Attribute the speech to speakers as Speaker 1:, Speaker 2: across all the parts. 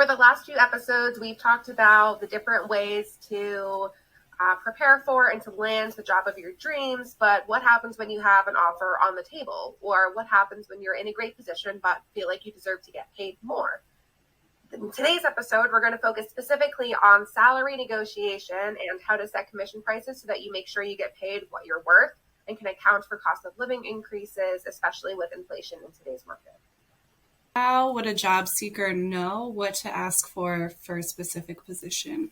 Speaker 1: Over the last few episodes, we've talked about the different ways to prepare for and to land the job of your dreams, but what happens when you have an offer on the table? Or what happens when you're in a great position but feel like you deserve to get paid more? In today's episode, we're going to focus specifically on salary negotiation and how to set commission prices so that you make sure you get paid what you're worth and can account for cost of living increases, especially with inflation in today's market.
Speaker 2: How would a job seeker know what to ask for a specific position?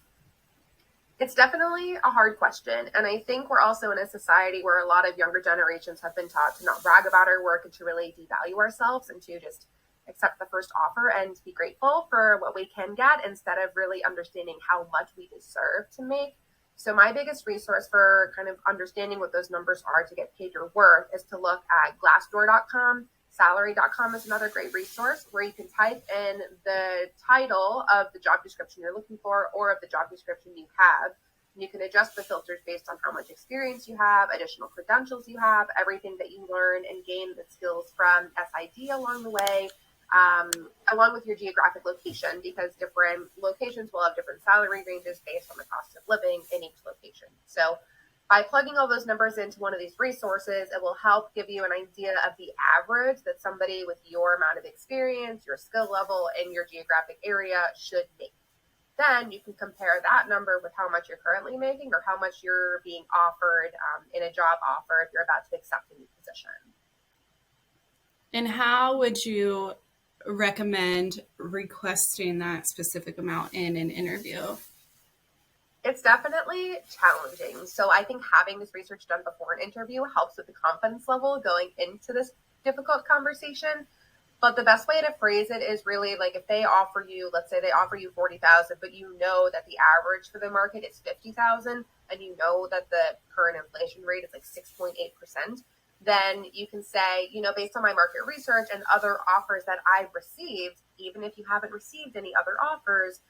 Speaker 1: It's definitely a hard question. And I think we're also in a society where a lot of younger generations have been taught to not brag about our work and to really devalue ourselves and to just accept the first offer and be grateful for what we can get instead of really understanding how much we deserve to make. So my biggest resource for kind of understanding what those numbers are to get paid your worth is to look at glassdoor.com. Salary.com is another great resource where you can type in the title of the job description you're looking for or of the job description you have. And you can adjust the filters based on how much experience you have, additional credentials you have, everything that you learn and gain the skills from SID along the way, along with your geographic location, because different locations will have different salary ranges based on the cost of living in each location. So by plugging all those numbers into one of these resources, it will help give you an idea of the average that somebody with your amount of experience, your skill level, and your geographic area should make. Then you can compare that number with how much you're currently making or how much you're being offered in a job offer if you're about to accept a new position.
Speaker 2: And how would you recommend requesting that specific amount in an interview?
Speaker 1: It's definitely challenging. So I think having this research done before an interview helps with the confidence level going into this difficult conversation. But the best way to phrase it is really like if they offer you, let's say they offer you 40,000, but you know that the average for the market is 50,000, and you know that the current inflation rate is like 6.8%, then you can say, based on my market research and other offers that I've received, even if you haven't received any other offers,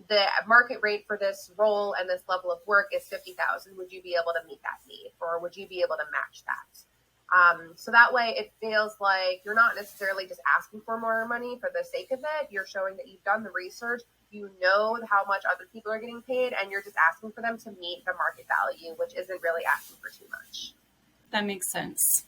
Speaker 1: the market rate for this role and this level of work is 50,000. Would you be able to meet that need, or would you be able to match that? So that way it feels like you're not necessarily just asking for more money for the sake of it. You're showing that you've done the research, you know how much other people are getting paid, and you're just asking for them to meet the market value, which isn't really asking for too much.
Speaker 2: That makes sense.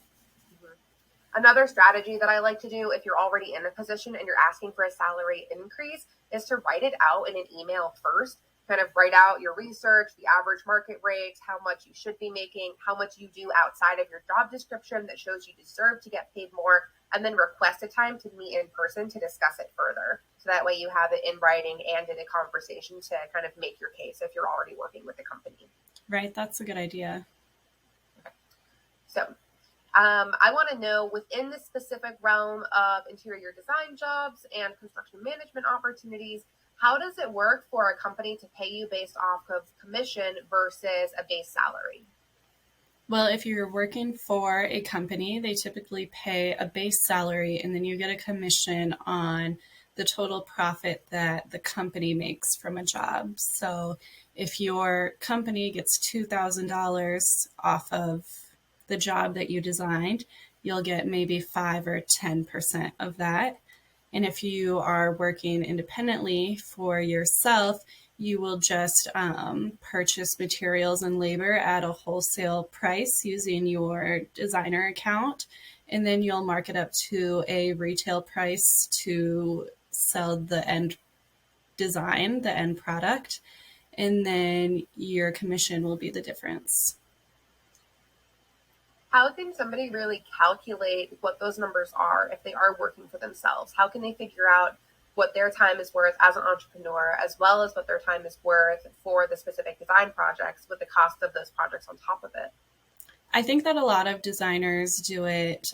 Speaker 1: Another strategy that I like to do if you're already in a position and you're asking for a salary increase is to write it out in an email first. Kind of write out your research, the average market rate, how much you should be making, how much you do outside of your job description that shows you deserve to get paid more, and then request a time to meet in person to discuss it further. So that way you have it in writing and in a conversation to kind of make your case if you're already working with the company.
Speaker 2: Right, that's a good idea.
Speaker 1: Okay. So I want to know within the specific realm of interior design jobs and construction management opportunities, how does it work for a company to pay you based off of commission versus a base salary?
Speaker 2: Well, if you're working for a company, they typically pay a base salary and then you get a commission on the total profit that the company makes from a job. So if your company gets $2,000 off of the job that you designed, you'll get maybe 5 or 10% of that. And if you are working independently for yourself, you will just purchase materials and labor at a wholesale price using your designer account. And then you'll mark it up to a retail price to sell the end design, the end product. And then your commission will be the difference.
Speaker 1: How can somebody really calculate what those numbers are if they are working for themselves? How can they figure out what their time is worth as an entrepreneur, as well as what their time is worth for the specific design projects with the cost of those projects on top of it?
Speaker 2: I think that a lot of designers do it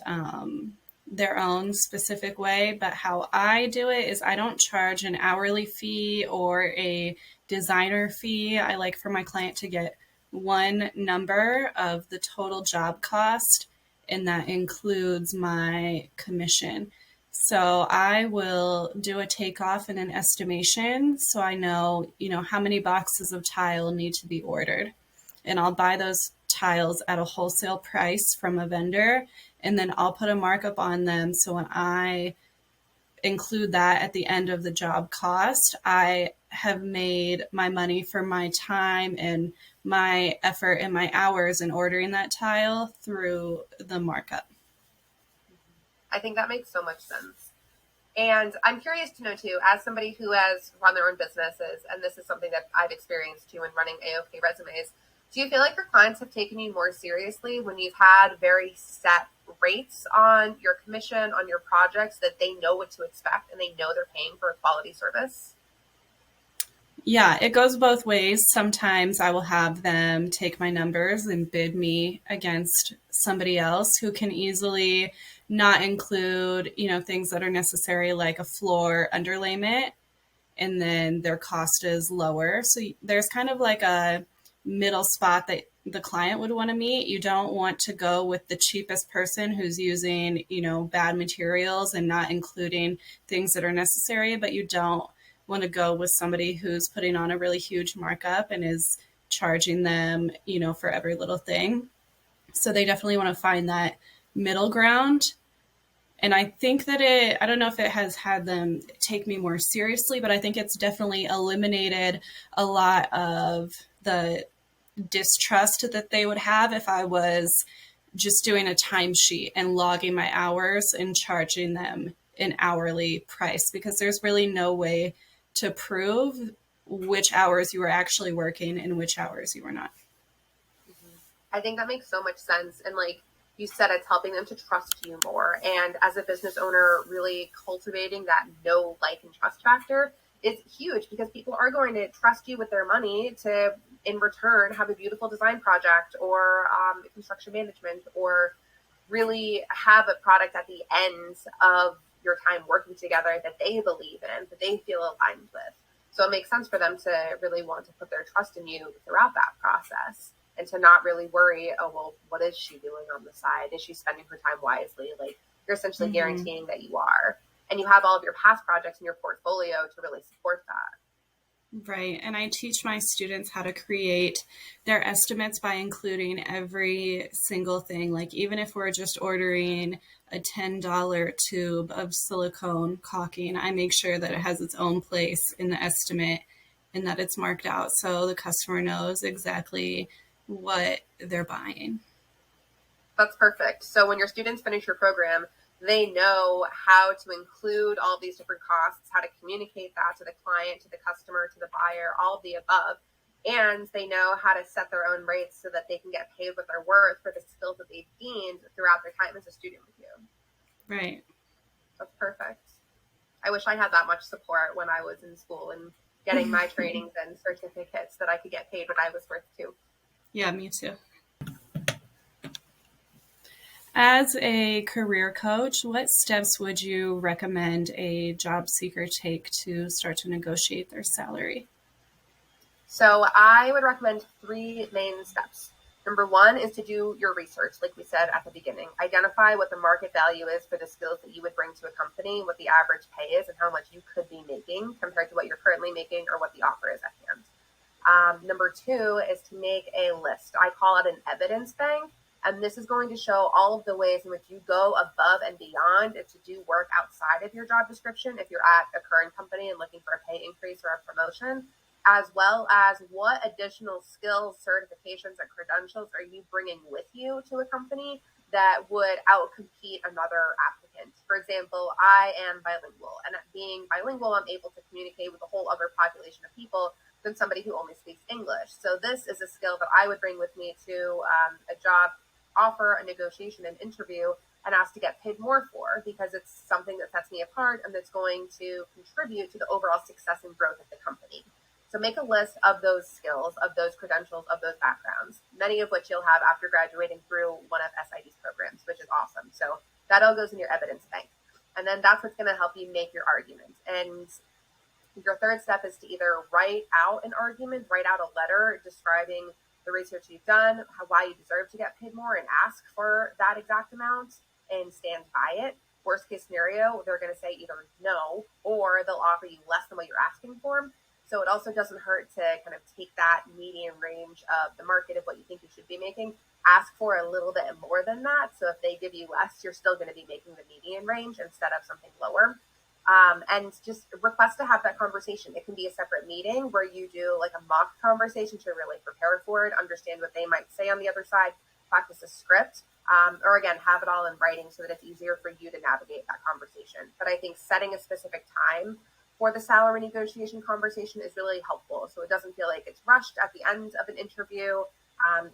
Speaker 2: their own specific way, but how I do it is I don't charge an hourly fee or a designer fee. I like for my client to get one number of the total job cost, and that includes my commission. So I will do a takeoff and an estimation so I know, how many boxes of tile need to be ordered. And I'll buy those tiles at a wholesale price from a vendor, and then I'll put a markup on them. So when I include that at the end of the job cost, I have made my money for my time and my effort and my hours in ordering that tile through the markup.
Speaker 1: I think that makes so much sense. And I'm curious to know too, as somebody who has run their own businesses, and this is something that I've experienced too in running AOK Resumes, do you feel like your clients have taken you more seriously when you've had very set rates on your commission, on your projects, that they know what to expect and they know they're paying for a quality service?
Speaker 2: Yeah, it goes both ways. Sometimes I will have them take my numbers and bid me against somebody else who can easily not include, things that are necessary like a floor underlayment, and then their cost is lower. So there's kind of like a middle spot that the client would want to meet. You don't want to go with the cheapest person who's using, bad materials and not including things that are necessary, but you don't want to go with somebody who's putting on a really huge markup and is charging them, for every little thing. So they definitely want to find that middle ground. And I think that I don't know if it has had them take me more seriously, but I think it's definitely eliminated a lot of the distrust that they would have if I was just doing a timesheet and logging my hours and charging them an hourly price, because there's really no way to prove which hours you were actually working and which hours you were not.
Speaker 1: I think that makes so much sense. And like you said, it's helping them to trust you more. And as a business owner, really cultivating that know, like, and trust factor is huge, because people are going to trust you with their money to, in return, have a beautiful design project or construction management, or really have a product at the end of your time working together that they believe in, that they feel aligned with. So it makes sense for them to really want to put their trust in you throughout that process, and to not really worry, oh, well, what is she doing on the side? Is she spending her time wisely? Like, you're essentially guaranteeing that you are. And you have all of your past projects in your portfolio to really support that.
Speaker 2: Right. And I teach my students how to create their estimates by including every single thing. Like, even if we're just ordering a $10 tube of silicone caulking, I make sure that it has its own place in the estimate and that it's marked out so the customer knows exactly what they're buying.
Speaker 1: That's perfect. So when your students finish your program, they know how to include all these different costs, how to communicate that to the client, to the customer, to the buyer, all of the above. And they know how to set their own rates so that they can get paid what they're worth for the skills that they've gained throughout their time as a student with you.
Speaker 2: Right.
Speaker 1: That's perfect. I wish I had that much support when I was in school and getting my trainings and certificates, that I could get paid what I was worth too.
Speaker 2: Yeah, me too. As a career coach, what steps would you recommend a job seeker take to start to negotiate their salary?
Speaker 1: So I would recommend 3 main steps. Number 1 is to do your research, like we said at the beginning. Identify what the market value is for the skills that you would bring to a company, what the average pay is, and how much you could be making compared to what you're currently making or what the offer is at hand. Number 2 is to make a list. I call it an evidence bank. And this is going to show all of the ways in which you go above and beyond to do work outside of your job description if you're at a current company and looking for a pay increase or a promotion, as well as what additional skills, certifications, and credentials are you bringing with you to a company that would outcompete another applicant. For example, I am bilingual, and being bilingual, I'm able to communicate with a whole other population of people than somebody who only speaks English. So this is a skill that I would bring with me to a job offer, a negotiation, an interview, and ask to get paid more for, because it's something that sets me apart and that's going to contribute to the overall success and growth of the company. So make a list of those skills, of those credentials, of those backgrounds, many of which you'll have after graduating through one of SID's programs, which is awesome. So that all goes in your evidence bank. And then that's what's going to help you make your argument. And your third step is to either write out an argument, write out a letter describing the research you've done, why you deserve to get paid more, and ask for that exact amount and stand by it. Worst case scenario, they're going to say either no, or they'll offer you less than what you're asking for. So it also doesn't hurt to kind of take that median range of the market of what you think you should be making, ask for a little bit more than that. So if they give you less, you're still going to be making the median range instead of something lower. And just request to have that conversation. It can be a separate meeting where you do like a mock conversation to really prepare for it, understand what they might say on the other side, practice a script, or again, have it all in writing so that it's easier for you to navigate that conversation. But I think setting a specific time for the salary negotiation conversation is really helpful. So it doesn't feel like it's rushed at the end of an interview.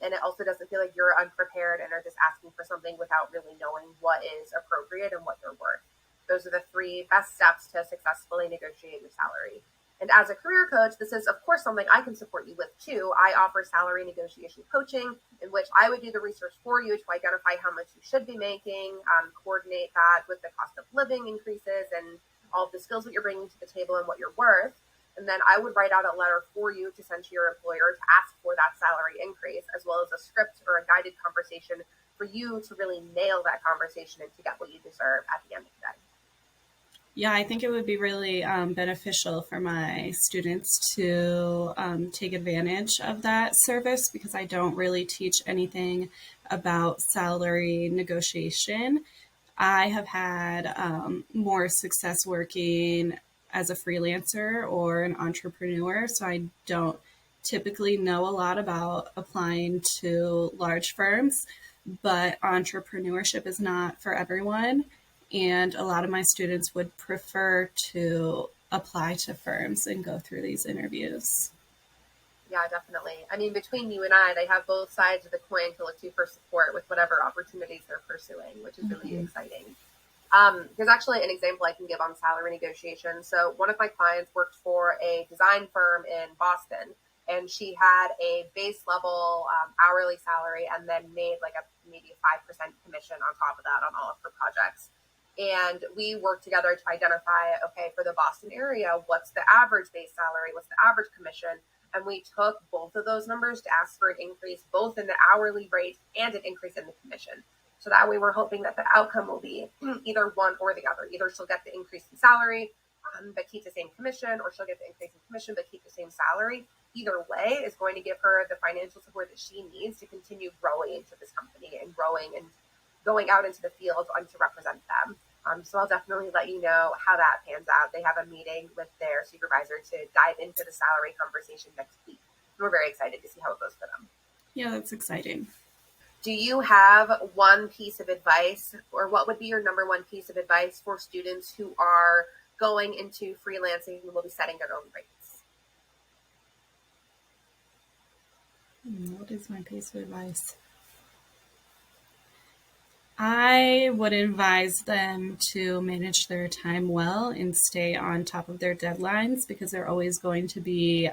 Speaker 1: And it also doesn't feel like you're unprepared and are just asking for something without really knowing what is appropriate and what you're worth. Those are the three best steps to successfully negotiate your salary. And as a career coach, this is, of course, something I can support you with too. I offer salary negotiation coaching, in which I would do the research for you to identify how much you should be making, coordinate that with the cost of living increases and all of the skills that you're bringing to the table and what you're worth. And then I would write out a letter for you to send to your employer to ask for that salary increase, as well as a script or a guided conversation for you to really nail that conversation and to get what you deserve at the end of the day.
Speaker 2: Yeah, I think it would be really beneficial for my students to take advantage of that service because I don't really teach anything about salary negotiation. I have had more success working as a freelancer or an entrepreneur, so I don't typically know a lot about applying to large firms, but entrepreneurship is not for everyone. And a lot of my students would prefer to apply to firms and go through these interviews.
Speaker 1: Yeah, definitely. I mean, between you and I, they have both sides of the coin to look to for support with whatever opportunities they're pursuing, which is really exciting. There's actually an example I can give on salary negotiation. So one of my clients worked for a design firm in Boston, and she had a base level hourly salary and then made like maybe a 5% commission on top of that on all of her projects. And we worked together to identify, okay, for the Boston area, what's the average base salary? What's the average commission? And we took both of those numbers to ask for an increase, both in the hourly rate and an increase in the commission. So that way we're hoping that the outcome will be either one or the other. Either she'll get the increase in salary, but keep the same commission, or she'll get the increase in commission, but keep the same salary. Either way is going to give her the financial support that she needs to continue growing into this company and growing and going out into the field and to represent them. So I'll definitely let you know how that pans out. They have a meeting with their supervisor to dive into the salary conversation next week. And we're very excited to see how it goes for them.
Speaker 2: Yeah, that's exciting.
Speaker 1: Do you have one piece of advice, or what would be your number one piece of advice for students who are going into freelancing and will be setting their own rates?
Speaker 2: What is my piece of advice? I would advise them to manage their time well and stay on top of their deadlines because they're always going to be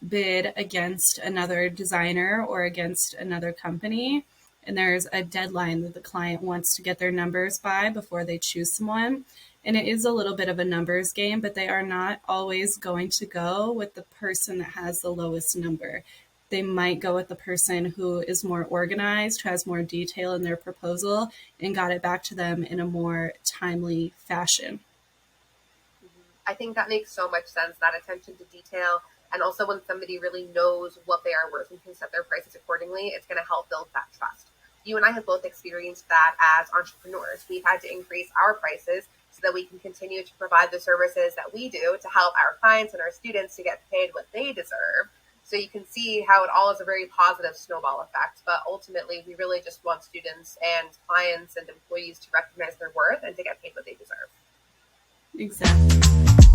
Speaker 2: bid against another designer or against another company. And there's a deadline that the client wants to get their numbers by before they choose someone. And it is a little bit of a numbers game, but they are not always going to go with the person that has the lowest number. They might go with the person who is more organized, who has more detail in their proposal, and got it back to them in a more timely fashion.
Speaker 1: I think that makes so much sense, that attention to detail. And also when somebody really knows what they are worth and can set their prices accordingly, it's going to help build that trust. You and I have both experienced that as entrepreneurs. We've had to increase our prices so that we can continue to provide the services that we do to help our clients and our students to get paid what they deserve. So you can see how it all is a very positive snowball effect. But ultimately, we really just want students and clients and employees to recognize their worth and to get paid what they deserve.
Speaker 2: Exactly.